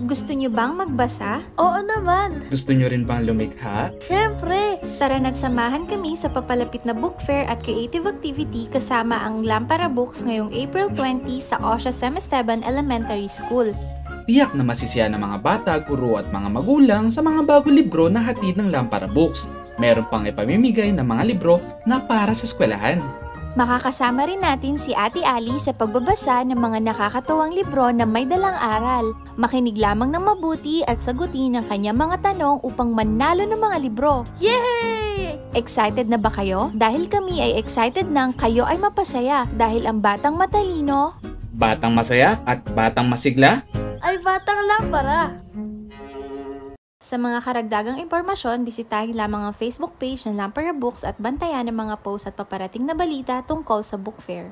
Gusto nyo bang magbasa? Oo naman! Gusto nyo rin bang lumikha? Syempre! Tara na't samahan kami sa papalapit na book fair at creative activity kasama ang Lampara Books ngayong April 20 sa Osha Sem Esteban Elementary School. Tiyak na masisiya ng mga bata, guro at mga magulang sa mga bagong libro na hatid ng Lampara Books. Meron pang ipamimigay ng mga libro na para sa eskwelahan. Makakasama rin natin si Ate Ali sa pagbabasa ng mga nakakatuwang libro na may dalang aral. Makinig lamang ng mabuti at sagutin ang kanyang mga tanong upang manalo ng mga libro. Yay! Excited na ba kayo? Dahil kami ay excited nang kayo ay mapasaya dahil ang batang matalino, Batang masaya at batang masigla? Ay batang Lampara! Sa mga karagdagang impormasyon, bisitahin lamang ang Facebook page ng Lampara Books at bantayan ang mga post at paparating na balita tungkol sa book fair.